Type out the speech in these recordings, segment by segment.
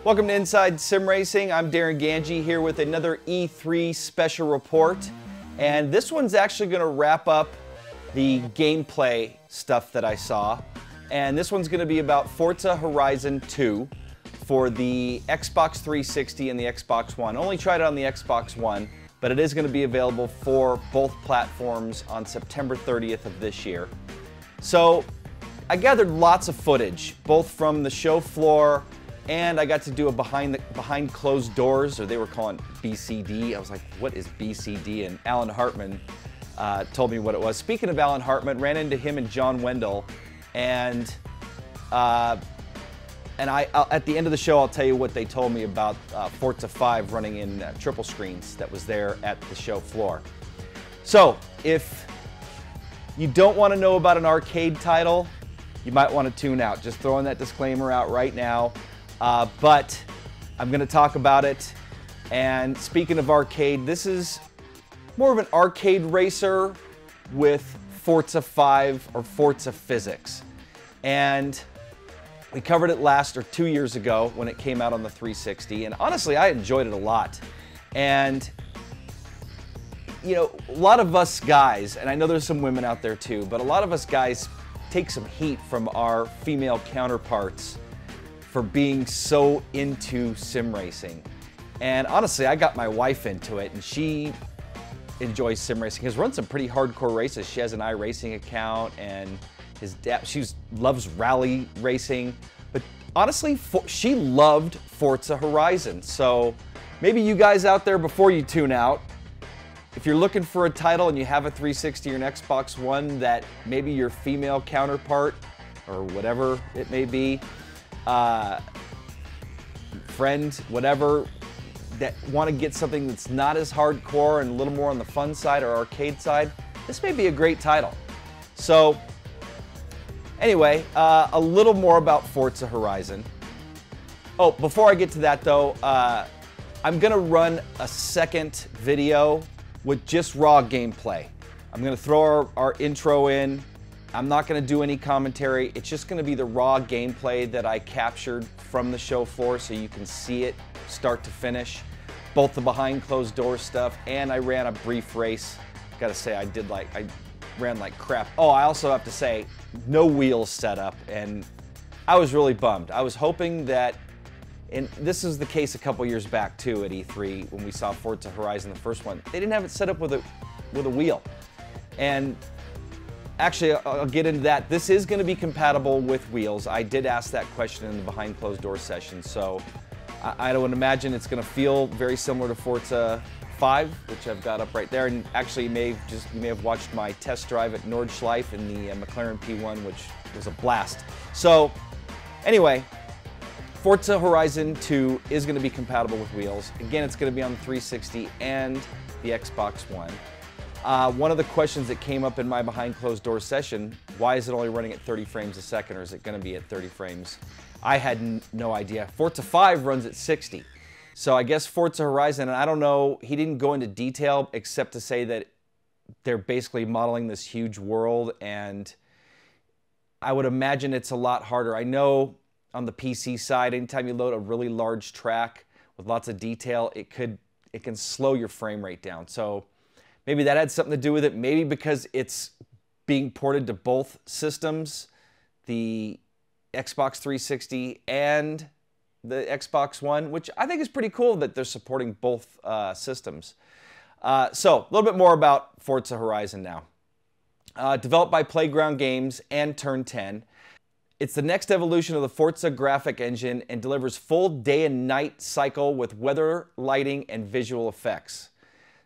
Welcome to Inside Sim Racing. I'm Darin here with another E3 special report. And this one's actually going to wrap up the gameplay stuff that I saw. And this one's going to be about Forza Horizon 2 for the Xbox 360 and the Xbox One. Only tried it on the Xbox One, but it is going to be available for both platforms on September 30th of this year. So I gathered lots of footage, both from the show floor, and I got to do a behind closed doors, or they were calling it BCD. I was like, what is BCD? And Alan Hartman told me what it was. Speaking of Alan Hartman, ran into him and John Wendell, and at the end of the show, I'll tell you what they told me about Forza 5 running in triple screens that was there at the show floor. So, if you don't want to know about an arcade title, you might want to tune out. Just throwing that disclaimer out right now. But I'm going to talk about it. And speaking of arcade, this is more of an arcade racer with Forza 5 or Forza physics. And we covered it last, or 2 years ago, when it came out on the 360. And honestly, I enjoyed it a lot. And you know, a lot of us guys, and I know there's some women out there too, but a lot of us guys take some heat from our female counterparts for being so into sim racing. And honestly, I got my wife into it, and she enjoys sim racing. Has run some pretty hardcore races. She has an iRacing account, and she loves rally racing. But honestly, she loved Forza Horizon. So maybe you guys out there, before you tune out, if you're looking for a title and you have a 360 or an Xbox One that maybe your female counterpart, or whatever it may be, friend, whatever, that want to get something that's not as hardcore and a little more on the fun side or arcade side, this may be a great title. So anyway, a little more about Forza Horizon. Oh, before I get to that though, I'm gonna run a second video with just raw gameplay. I'm gonna throw our intro in. I'm not gonna do any commentary. It's just gonna be the raw gameplay that I captured from the show floor, so you can see it start to finish. Both the behind closed door stuff, and I ran a brief race. Gotta say, I ran like crap. Oh, I also have to say, no wheels set up, and I was really bummed. I was hoping that, and this is the case a couple years back too at E3 when we saw Forza Horizon, the first one. They didn't have it set up with a wheel. And actually, I'll get into that. This is going to be compatible with wheels. I did ask that question in the behind closed door session, so I would imagine it's going to feel very similar to Forza 5, which I've got up right there. And actually, you may have watched my test drive at Nordschleife in the McLaren P1, which was a blast. So anyway, Forza Horizon 2 is going to be compatible with wheels. Again, it's going to be on the 360 and the Xbox One. One of the questions that came up in my behind closed door session, why is it only running at 30 frames a second, or is it going to be at 30 frames? I had no idea. Forza 5 runs at 60. So I guess Forza Horizon, and I don't know, he didn't go into detail except to say that they're basically modeling this huge world, and I would imagine it's a lot harder. I know on the PC side, anytime you load a really large track with lots of detail, it can slow your frame rate down. So maybe that had something to do with it. Maybe because it's being ported to both systems, the Xbox 360 and the Xbox One, which I think is pretty cool that they're supporting both systems. So a little bit more about Forza Horizon now. Developed by Playground Games and Turn 10. It's the next evolution of the Forza graphic engine and delivers full day and night cycle with weather, lighting, and visual effects.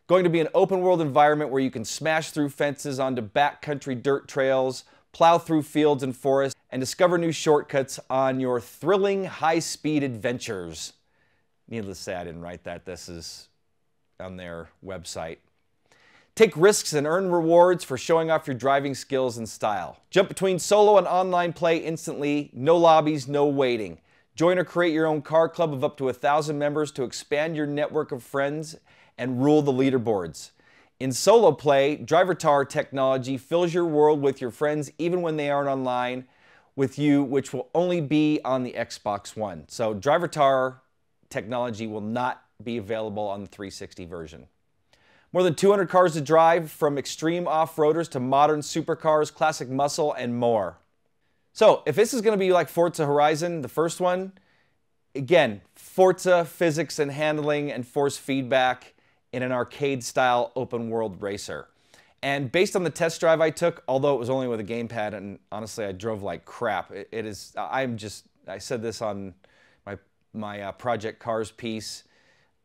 Going to be an open world environment where you can smash through fences onto backcountry dirt trails, plow through fields and forests, and discover new shortcuts on your thrilling high-speed adventures. Needless to say, I didn't write that. This is on their website. Take risks and earn rewards for showing off your driving skills and style. Jump between solo and online play instantly. No lobbies, no waiting. Join or create your own car club of up to 1,000 members to expand your network of friends and rule the leaderboards. In solo play, Drivatar technology fills your world with your friends even when they aren't online with you, which will only be on the Xbox One. So Drivatar technology will not be available on the 360 version. More than 200 cars to drive, from extreme off-roaders to modern supercars, classic muscle, and more. So if this is going to be like Forza Horizon, the first one, again, Forza physics and handling and force feedback in an arcade-style open-world racer. And based on the test drive I took, although it was only with a gamepad, and honestly I drove like crap, I said this on my Project Cars piece,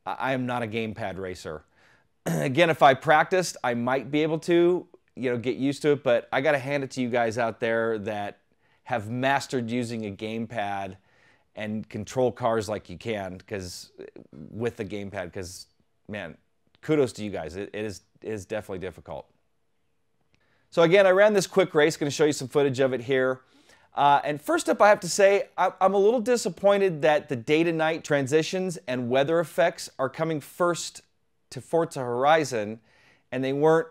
I am not a gamepad racer. Again, if I practiced, I might be able to, get used to it, but I got to hand it to you guys out there that have mastered using a gamepad and control cars like you can, with the gamepad, because, man, kudos to you guys. It is definitely difficult. So again, I ran this quick race, going to show you some footage of it here. And first up, I have to say, I'm a little disappointed that the day-to-night transitions and weather effects are coming first to Forza Horizon, and they weren't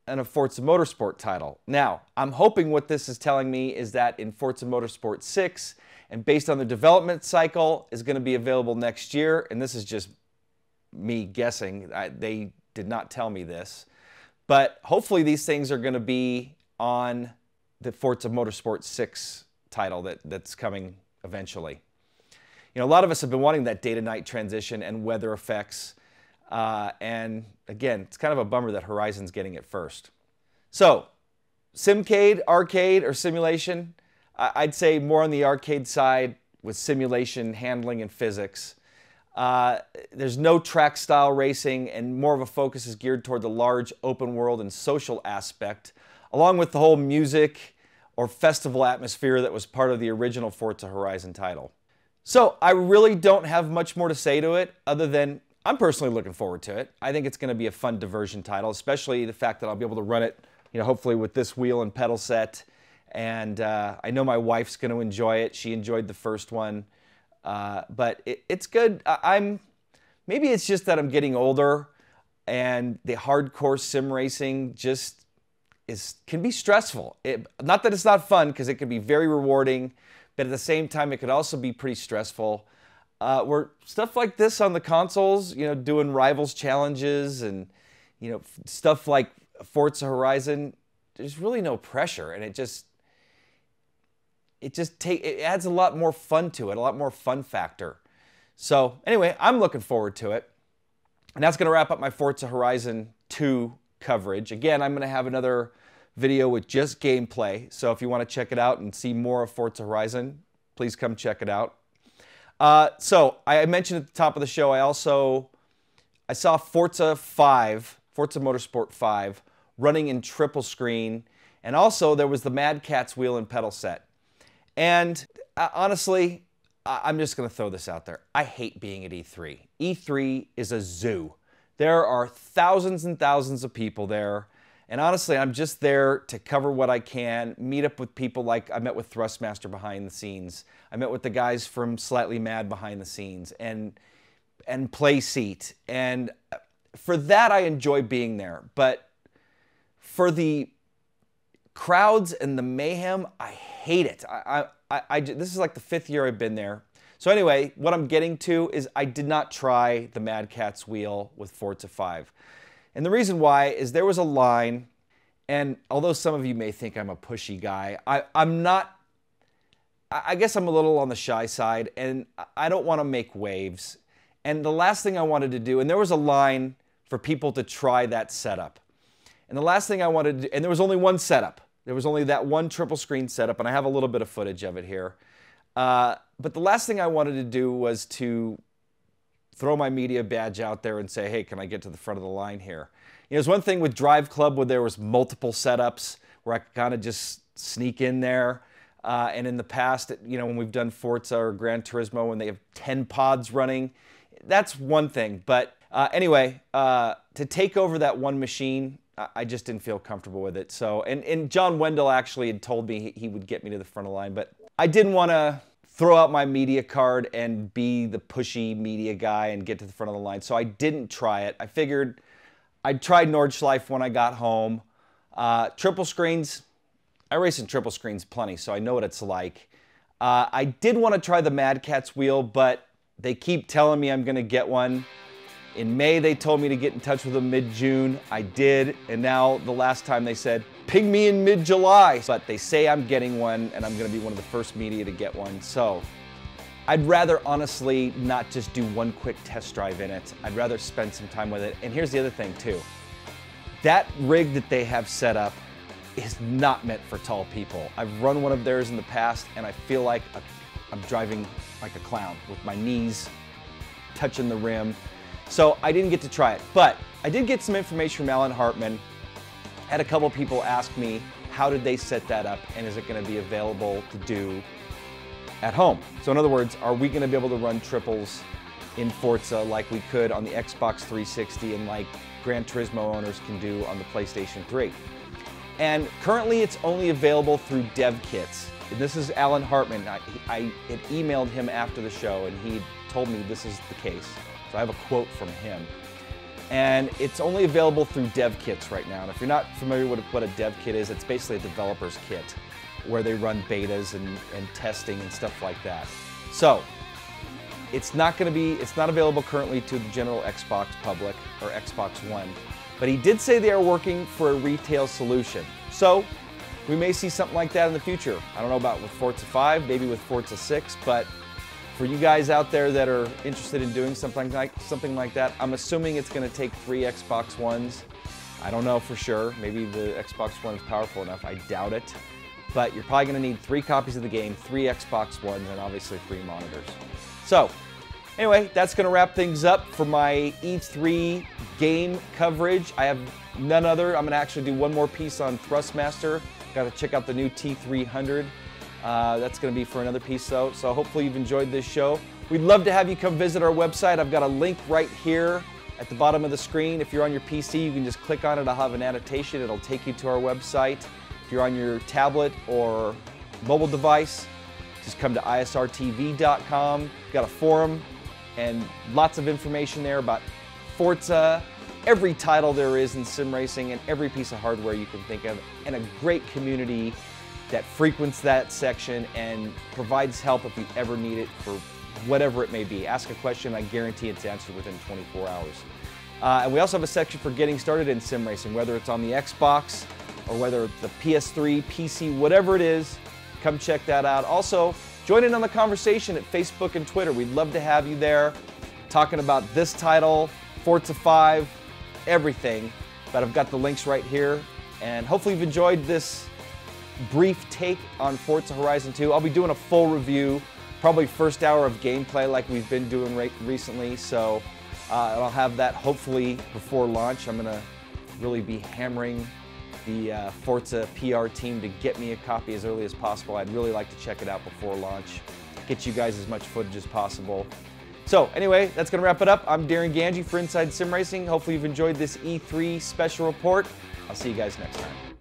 in a Forza Motorsport title. Now, I'm hoping what this is telling me is that in Forza Motorsport 6, and based on the development cycle, is going to be available next year, and this is just me guessing. They did not tell me this. But hopefully these things are going to be on the Forza Motorsport 6 title that's coming eventually. A lot of us have been wanting that day-to-night transition and weather effects. And again, it's kind of a bummer that Horizon's getting it first. So, Simcade, arcade, or simulation? I'd say more on the arcade side with simulation, handling, and physics. There's no track style racing, and more of a focus is geared toward the large open world and social aspect, along with the whole music or festival atmosphere that was part of the original Forza Horizon title. So I really don't have much more to say to it other than I'm personally looking forward to it. I think it's going to be a fun diversion title, especially the fact that I'll be able to run it, hopefully with this wheel and pedal set. And I know my wife's going to enjoy it. She enjoyed the first one. But it's good. Maybe it's just that I'm getting older and the hardcore sim racing just can be stressful. Not that it's not fun, because it can be very rewarding, but at the same time it could also be pretty stressful. Where stuff like this on the consoles, doing Rivals challenges and stuff like Forza Horizon, there's really no pressure, and it adds a lot more fun to it, a lot more fun factor. So anyway, I'm looking forward to it. And that's going to wrap up my Forza Horizon 2 coverage. Again, I'm going to have another video with just gameplay. So if you want to check it out and see more of Forza Horizon, please come check it out. So I mentioned at the top of the show, I saw Forza Motorsport 5 running in triple screen. And also there was the Mad Catz wheel and pedal set. And honestly, I'm just going to throw this out there. I hate being at E3. E3 is a zoo. There are thousands and thousands of people there. And honestly, I'm just there to cover what I can, meet up with people like I met with Thrustmaster behind the scenes. I met with the guys from Slightly Mad behind the scenes and play seat. And for that, I enjoy being there. But for the crowds and the mayhem, I hate it. This is like the 5th year I've been there. So anyway, what I'm getting to is I did not try the Mad Catz wheel with Forza 5. And the reason why is there was a line, and although some of you may think I'm a pushy guy, I'm not. I guess I'm a little on the shy side, and I don't want to make waves. And the last thing I wanted to do, and there was a line for people to try that setup. And the last thing I wanted to do, and there was only one setup. There was only that one triple screen setup, and I have a little bit of footage of it here. But the last thing I wanted to do was to throw my media badge out there and say, hey, can I get to the front of the line here? There's one thing with Drive Club where there was multiple setups where I could kind of just sneak in there. And in the past, when we've done Forza or Gran Turismo, when they have 10 pods running, that's one thing. But anyway, to take over that one machine, I just didn't feel comfortable with it. So, and John Wendell actually had told me he would get me to the front of the line, but I didn't want to throw out my media card and be the pushy media guy and get to the front of the line. So I didn't try it. I figured I'd try Nordschleife when I got home. Triple screens, I race in triple screens plenty, so I know what it's like. I did want to try the Mad Catz wheel, but They keep telling me I'm gonna get one. In May, they told me to get in touch with them mid-June. I did, and now the last time they said, ping me in mid-July. But they say I'm getting one, and I'm gonna be one of the first media to get one. So I'd rather honestly not just do one quick test drive in it. I'd rather spend some time with it. And here's the other thing too. That rig that they have set up is not meant for tall people. I've run one of theirs in the past, and I feel like I'm driving like a clown with my knees touching the rim. So I didn't get to try it, but I did get some information from Alan Hartman. Had a couple people ask me, how did they set that up, and is it gonna be available to do at home? So in other words, are we gonna be able to run triples in Forza like we could on the Xbox 360 and like Gran Turismo owners can do on the PlayStation 3? And currently it's only available through dev kits. And this is Alan Hartman. I had emailed him after the show, and he told me this is the case. So I have a quote from him. And it's only available through dev kits right now. And if you're not familiar with what a dev kit is, it's basically a developer's kit where they run betas and testing and stuff like that. So it's not available currently to the general Xbox public or Xbox One. But he did say they are working for a retail solution. So we may see something like that in the future. I don't know about with Forza 5, maybe with Forza 6, but for you guys out there that are interested in doing something like that, I'm assuming it's going to take 3 Xbox Ones. I don't know for sure. Maybe the Xbox One is powerful enough. I doubt it. But you're probably going to need 3 copies of the game, 3 Xbox Ones, and obviously 3 monitors. So anyway, that's going to wrap things up for my E3 game coverage. I have none other. I'm going to actually do one more piece on Thrustmaster. Got to check out the new T300. That's going to be for another piece though. So hopefully you've enjoyed this show. We'd love to have you come visit our website. I've got a link right here at the bottom of the screen. If you're on your PC, you can just click on it. I'll have an annotation. It'll take you to our website. If you're on your tablet or mobile device, just come to isrtv.com. We've got a forum and lots of information there about Forza, every title there is in sim racing, and every piece of hardware you can think of, and a great community that frequents that section and provides help if you ever need it for whatever it may be. Ask a question, I guarantee it's answered within 24 hours. And we also have a section for getting started in sim racing, whether it's on the Xbox or whether it's the PS3, PC, whatever it is, come check that out. Also, join in on the conversation at Facebook and Twitter. We'd love to have you there talking about this title, Forza 5, everything. But I've got the links right here, and hopefully you've enjoyed this brief take on Forza Horizon 2. I'll be doing a full review, probably first hour of gameplay like we've been doing recently, so I'll have that hopefully before launch. I'm gonna really be hammering the Forza PR team to get me a copy as early as possible. I'd really like to check it out before launch, get you guys as much footage as possible. So anyway, that's gonna wrap it up. I'm Darin Ganji for Inside Sim Racing. Hopefully you've enjoyed this E3 special report. I'll see you guys next time.